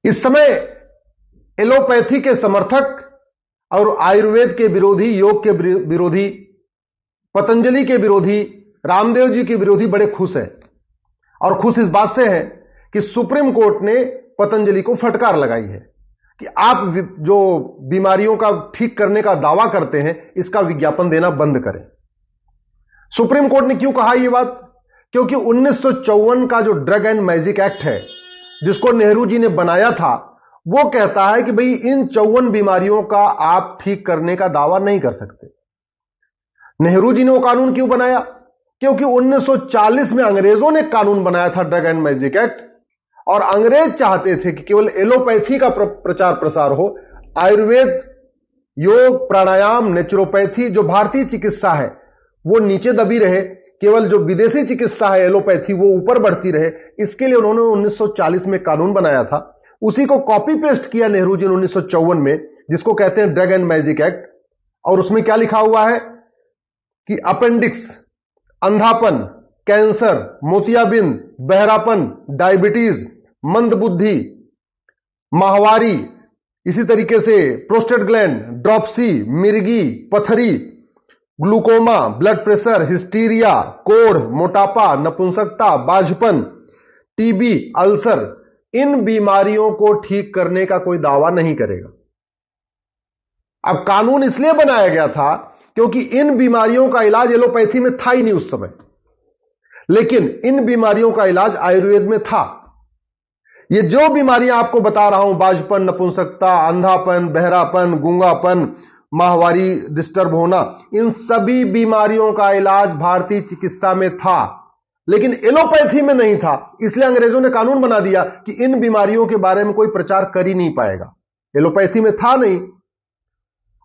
इस समय एलोपैथी के समर्थक और आयुर्वेद के विरोधी, योग के विरोधी, पतंजलि के विरोधी, रामदेव जी के विरोधी बड़े खुश हैं। और खुश इस बात से है कि सुप्रीम कोर्ट ने पतंजलि को फटकार लगाई है कि आप जो बीमारियों का ठीक करने का दावा करते हैं, इसका विज्ञापन देना बंद करें। सुप्रीम कोर्ट ने क्यों कहा यह बात? क्योंकि 1954 का जो ड्रग एंड मैजिक एक्ट है, जिसको नेहरू जी ने बनाया था, वो कहता है कि भाई इन 54 बीमारियों का आप ठीक करने का दावा नहीं कर सकते। नेहरू जी ने वो कानून क्यों बनाया? क्योंकि 1940 में अंग्रेजों ने कानून बनाया था ड्रग एंड मैजिक एक्ट, और अंग्रेज चाहते थे कि केवल एलोपैथी का प्रचार प्रसार हो, आयुर्वेद, योग, प्राणायाम, नेचुरोपैथी जो भारतीय चिकित्सा है वो नीचे दबी रहे, केवल जो विदेशी चिकित्सा है एलोपैथी वो ऊपर बढ़ती रहे। इसके लिए उन्होंने 1940 में कानून बनाया था। उसी को कॉपी पेस्ट किया नेहरू जी ने 1954 में, जिसको कहते हैं ड्रग एंड मैजिक एक्ट। और उसमें क्या लिखा हुआ है कि अपेंडिक्स, अंधापन, कैंसर, मोतियाबिंद, बहरापन, डायबिटीज, मंदबुद्धि, माहवारी, इसी तरीके से प्रोस्टेट ग्लैंड, ड्रॉप्सी, मिर्गी, पथरी, ग्लूकोमा, ब्लड प्रेशर, हिस्टीरिया, कोढ़, मोटापा, नपुंसकता, बाझपन, टीबी, अल्सर, इन बीमारियों को ठीक करने का कोई दावा नहीं करेगा। अब कानून इसलिए बनाया गया था क्योंकि इन बीमारियों का इलाज एलोपैथी में था ही नहीं उस समय, लेकिन इन बीमारियों का इलाज आयुर्वेद में था। ये जो बीमारियां आपको बता रहा हूं, बाझपन, नपुंसकता, अंधापन, बहरापन, गूंगापन, माहवारी डिस्टर्ब होना, इन सभी बीमारियों का इलाज भारतीय चिकित्सा में था, लेकिन एलोपैथी में नहीं था। इसलिए अंग्रेजों ने कानून बना दिया कि इन बीमारियों के बारे में कोई प्रचार कर ही नहीं पाएगा। एलोपैथी में था नहीं।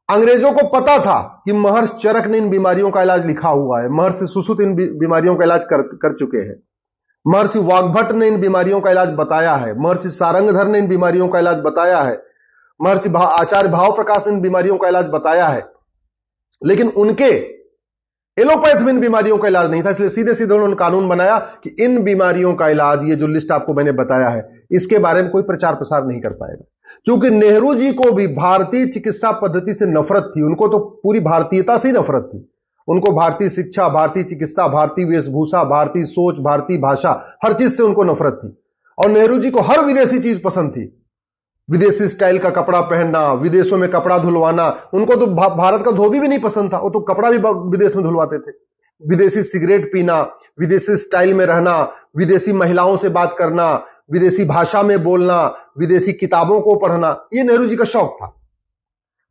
अंग्रेजों को पता था कि महर्षि चरक ने इन बीमारियों का इलाज लिखा हुआ है, महर्षि सुश्रुत इन बीमारियों का इलाज कर चुके हैं, महर्षि वाग्भट ने इन बीमारियों का इलाज बताया है, महर्षि सारंगधर ने इन बीमारियों का इलाज बताया है, महर्षि आचार्य भाव प्रकाश ने इन बीमारियों का इलाज बताया है, लेकिन उनके एलोपैथ में इन बीमारियों का इलाज नहीं था। इसलिए सीधे सीधे उन्होंने कानून बनाया कि इन बीमारियों का इलाज, ये जो लिस्ट आपको मैंने बताया है, इसके बारे में कोई प्रचार प्रसार नहीं कर पाएगा। क्योंकि नेहरू जी को भी भारतीय चिकित्सा पद्धति से नफरत थी, उनको तो पूरी भारतीयता से ही नफरत थी। उनको भारतीय शिक्षा, भारतीय चिकित्सा, भारतीय वेशभूषा, भारतीय सोच, भारतीय भाषा, हर चीज से उनको नफरत थी। और नेहरू जी को हर विदेशी चीज पसंद थी, विदेशी स्टाइल का कपड़ा पहनना, विदेशों में कपड़ा धुलवाना। उनको तो भारत का धोबी भी नहीं पसंद था, वो तो कपड़ा भी विदेश में धुलवाते थे। विदेशी सिगरेट पीना, विदेशी स्टाइल में रहना, विदेशी महिलाओं से बात करना, विदेशी भाषा में बोलना, विदेशी किताबों को पढ़ना, ये नेहरू जी का शौक था।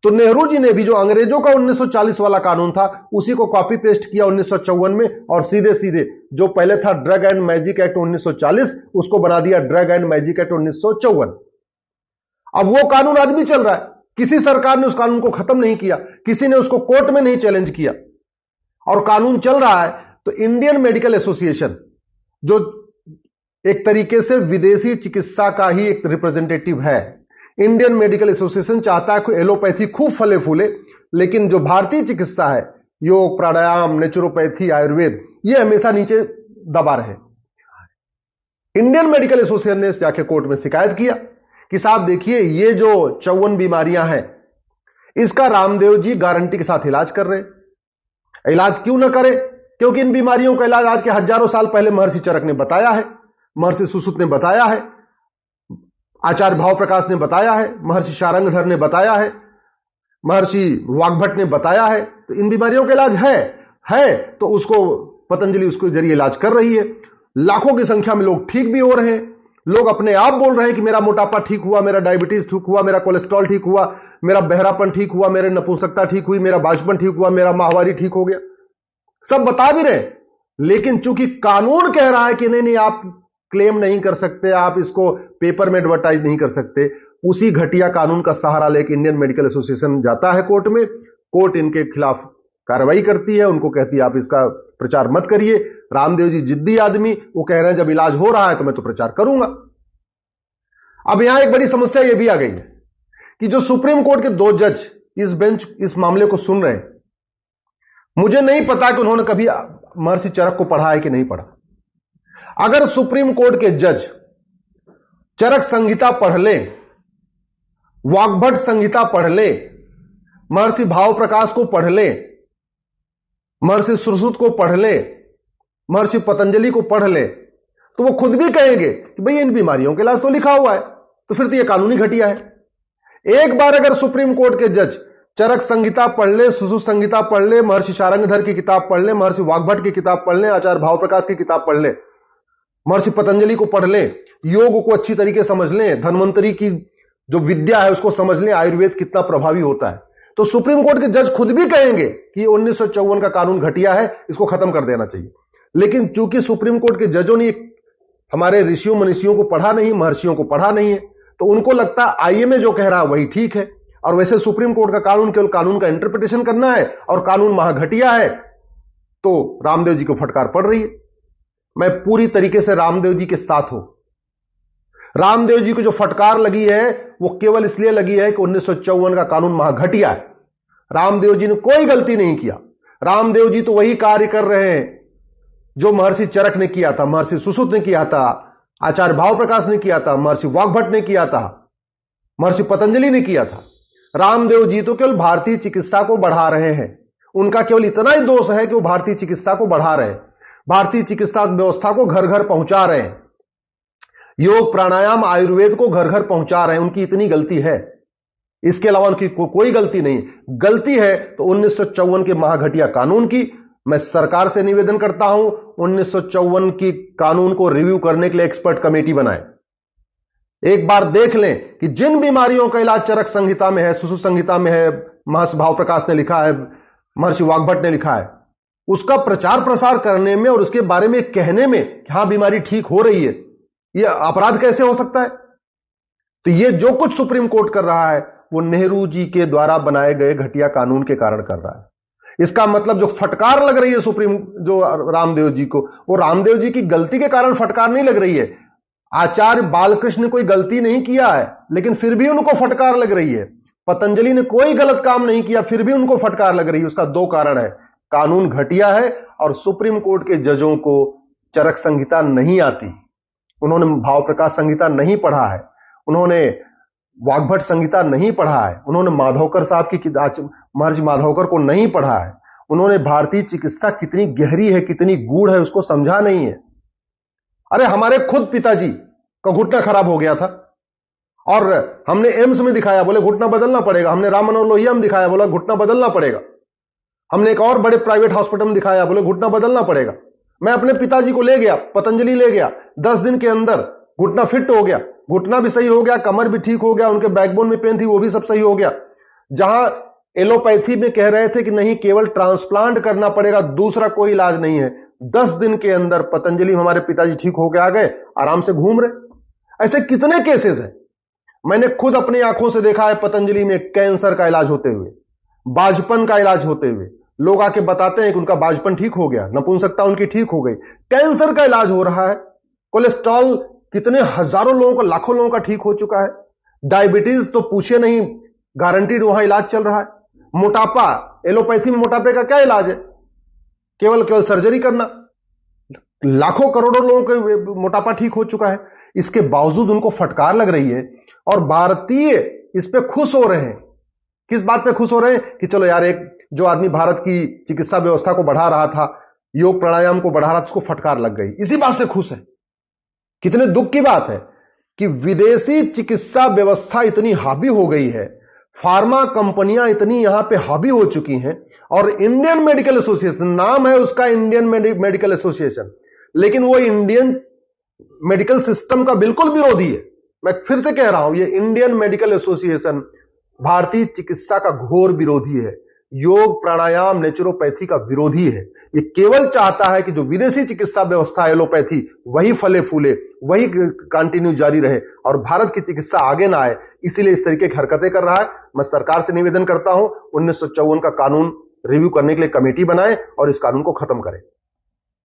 तो नेहरू जी ने भी जो अंग्रेजों का 1940 वाला कानून था, उसी को कॉपी पेस्ट किया 1954 में, और सीधे सीधे जो पहले था ड्रग एंड मैजिक एक्ट 1940, उसको बना दिया ड्रग एंड मैजिक एक्ट 1954। अब वो कानून आज भी चल रहा है। किसी सरकार ने उस कानून को खत्म नहीं किया, किसी ने उसको कोर्ट में नहीं चैलेंज किया, और कानून चल रहा है। तो इंडियन मेडिकल एसोसिएशन, जो एक तरीके से विदेशी चिकित्सा का ही एक रिप्रेजेंटेटिव है, इंडियन मेडिकल एसोसिएशन चाहता है कि एलोपैथी खूब फले फूले, लेकिन जो भारतीय चिकित्सा है, योग, प्राणायाम, नेचुरोपैथी, आयुर्वेद, ये हमेशा नीचे दबा रहे। इंडियन मेडिकल एसोसिएशन ने जाके कोर्ट में शिकायत किया कि साहब देखिए, ये जो 54 बीमारियां हैं, इसका रामदेव जी गारंटी के साथ इलाज कर रहे। इलाज क्यों ना करें? क्योंकि इन बीमारियों का इलाज आज के हजारों साल पहले महर्षि चरक ने बताया है, महर्षि सुश्रुत ने बताया है, आचार्य भाव प्रकाश ने बताया है, महर्षि सारंगधर ने बताया है, महर्षि वाग्भट ने बताया है। तो इन बीमारियों का इलाज है तो उसको पतंजलि उसके जरिए इलाज कर रही है। लाखों की संख्या में लोग ठीक भी हो रहे हैं। लोग अपने आप बोल रहे हैं कि मेरा मोटापा ठीक हुआ, मेरा डायबिटीज ठीक हुआ, मेरा कोलेस्ट्रॉल ठीक हुआ, मेरा बहरापन ठीक हुआ, मेरे नपुंसकता ठीक हुई, मेरा बाझपन ठीक हुआ, मेरा माहवारी ठीक हो गया। सब बता भी रहे, लेकिन चूंकि कानून कह रहा है कि नहीं आप क्लेम नहीं कर सकते, आप इसको पेपर में एडवर्टाइज नहीं कर सकते, उसी घटिया कानून का सहारा लेकर इंडियन मेडिकल एसोसिएशन जाता है कोर्ट में। कोर्ट इनके खिलाफ कार्रवाई करती है, उनको कहती है आप इसका प्रचार मत करिए। रामदेव जी जिद्दी आदमी, वो कह रहे हैं जब इलाज हो रहा है तो मैं तो प्रचार करूंगा। अब यहां एक बड़ी समस्या यह भी आ गई है कि जो सुप्रीम कोर्ट के 2 जज इस बेंच इस मामले को सुन रहे हैं, मुझे नहीं पता कि उन्होंने कभी महर्षि चरक को पढ़ा है कि नहीं पढ़ा। अगर सुप्रीम कोर्ट के जज चरक संहिता पढ़ लें वाग्भट संहिता पढ़ ले, महर्षि भाव प्रकाश को पढ़ ले, महर्षि सुश्रुत को पढ़ ले, महर्षि पतंजलि को पढ़ ले, तो वो खुद भी कहेंगे कि भाई इन बीमारियों के इलाज तो लिखा हुआ है, तो फिर तो ये कानूनी घटिया है। एक बार अगर सुप्रीम कोर्ट के जज चरक संहिता पढ़ ले, सुश्रुत संहिता पढ़ ले, महर्षि शारंगधर की किताब पढ़ ले, महर्षि वाग्भट की किताब पढ़ ले, आचार्य भाव प्रकाश की किताब पढ़ ले, महर्षि पतंजलि को पढ़ ले, योग को अच्छी तरीके समझ लें, धन्वंतरी की जो विद्या है उसको समझ लें, आयुर्वेद कितना प्रभावी होता है, तो सुप्रीम कोर्ट के जज खुद भी कहेंगे कि 1954 का कानून घटिया है, इसको खत्म कर देना चाहिए। लेकिन चूंकि सुप्रीम कोर्ट के जजों ने हमारे ऋषियों मनीषियों को पढ़ा नहीं, महर्षियों को पढ़ा नहीं है, तो उनको लगता है आईएमए जो कह रहा है वही ठीक है, और वैसे सुप्रीम कोर्ट का कानून केवल कानून का इंटरप्रिटेशन करना है और कानून महाघटिया है, तो रामदेव जी को फटकार पड़ रही है। मैं पूरी तरीके से रामदेव जी के साथ हूं। रामदेव जी को जो फटकार लगी है वो केवल इसलिए लगी है कि 1954 का कानून महाघटिया है। रामदेव जी ने कोई गलती नहीं किया। रामदेव जी तो वही कार्य कर रहे हैं जो महर्षि चरक ने किया था, महर्षि सुश्रुत ने किया था, आचार्य भाव प्रकाश ने किया था, महर्षि वाग्भट ने किया था, महर्षि पतंजलि ने किया था। रामदेव जी तो केवल भारतीय चिकित्सा को बढ़ा रहे हैं। उनका केवल इतना ही दोष है कि वो भारतीय चिकित्सा को बढ़ा रहे हैं, भारतीय चिकित्सा व्यवस्था को घर घर पहुंचा रहे हैं, योग प्राणायाम आयुर्वेद को घर घर पहुंचा रहे हैं। उनकी इतनी गलती है, इसके अलावा उनकी कोई गलती नहीं। गलती है तो 1954 के महाघटिया कानून की। मैं सरकार से निवेदन करता हूं 1954 की कानून को रिव्यू करने के लिए एक्सपर्ट कमेटी बनाए। एक बार देख लें कि जिन बीमारियों का इलाज चरक संहिता में है, सुश्रुत संहिता में है, महर्षि भाव प्रकाश ने लिखा है, महर्षि वाग्भट ने लिखा है, उसका प्रचार प्रसार करने में और उसके बारे में कहने में कि हां बीमारी ठीक हो रही है, यह अपराध कैसे हो सकता है? तो यह जो कुछ सुप्रीम कोर्ट कर रहा है वो नेहरू जी के द्वारा बनाए गए घटिया कानून के कारण कर रहा है। इसका मतलब जो फटकार लग रही है सुप्रीम जो रामदेव जी को, वो रामदेव जी की गलती के कारण फटकार नहीं लग रही है। आचार्य बालकृष्ण ने कोई गलती नहीं किया है लेकिन फिर भी उनको फटकार लग रही है। पतंजलि ने कोई गलत काम नहीं किया फिर भी उनको फटकार लग रही है। उसका दो कारण है, कानून घटिया है और सुप्रीम कोर्ट के जजों को चरक संहिता नहीं आती, उन्होंने भाव प्रकाश संहिता नहीं पढ़ा है, उन्होंने वाग्भट संहिता नहीं पढ़ा है, उन्होंने माधवकर साहब की महर्षि माधवकर को नहीं पढ़ा है, उन्होंने भारतीय चिकित्सा कितनी गहरी है कितनी गूढ़ है उसको समझा नहीं है। अरे हमारे खुद पिताजी का घुटना खराब हो गया था और हमने एम्स में दिखाया, बोले घुटना बदलना पड़ेगा। हमने राम मनोहर लोहिया में दिखाया, बोला घुटना बदलना पड़ेगा। हमने एक और बड़े प्राइवेट हॉस्पिटल में दिखाया, बोले घुटना बदलना पड़ेगा। मैं अपने पिताजी को ले गया, पतंजलि ले गया, 10 दिन के अंदर घुटना फिट हो गया, घुटना भी सही हो गया, कमर भी ठीक हो गया, उनके बैकबोन में पेन थी वो भी सब सही हो गया। जहां एलोपैथी में कह रहे थे कि नहीं केवल ट्रांसप्लांट करना पड़ेगा, दूसरा कोई इलाज नहीं है, 10 दिन के अंदर पतंजलि हमारे पिताजी ठीक होकर आ गए, आराम से घूम रहे। ऐसे कितने केसेस हैं, मैंने खुद अपनी आंखों से देखा है पतंजलि में कैंसर का इलाज होते हुए, बाजपन का इलाज होते हुए। लोग आके बताते हैं कि उनका बाजपन ठीक हो गया, नपुंसकता उनकी ठीक हो गई, कैंसर का इलाज हो रहा है। कोलेस्ट्रॉल कितने हजारों लोगों का, लाखों लोगों का ठीक हो चुका है। डायबिटीज तो पूछे नहीं, गारंटीड वहां इलाज चल रहा है। मोटापा, एलोपैथी में मोटापे का क्या इलाज है? केवल सर्जरी करना। लाखों करोड़ों लोगों का मोटापा ठीक हो चुका है, इसके बावजूद उनको फटकार लग रही है और भारतीय इस पे खुश हो रहे हैं। किस बात पे खुश हो रहे हैं कि चलो यार एक जो आदमी भारत की चिकित्सा व्यवस्था को बढ़ा रहा था, योग प्राणायाम को बढ़ा रहा था, उसको फटकार लग गई, इसी बात से खुश है। कितने दुख की बात है कि विदेशी चिकित्सा व्यवस्था इतनी हावी हो गई है, फार्मा कंपनियां इतनी यहां पे हावी हो चुकी हैं और इंडियन मेडिकल एसोसिएशन, नाम है उसका इंडियन मेडिकल एसोसिएशन, लेकिन वो इंडियन मेडिकल सिस्टम का बिल्कुल विरोधी है। मैं फिर से कह रहा हूं, ये इंडियन मेडिकल एसोसिएशन भारतीय चिकित्सा का घोर विरोधी है, योग प्राणायाम नेचुरोपैथी का विरोधी है। ये केवल चाहता है कि जो विदेशी चिकित्सा व्यवस्था एलोपैथी वही फले फूले, वही कंटिन्यू जारी रहे और भारत की चिकित्सा आगे ना आए, इसीलिए इस तरीके की हरकतें कर रहा है। मैं सरकार से निवेदन करता हूं 1954 का कानून रिव्यू करने के लिए कमेटी बनाए और इस कानून को खत्म करें।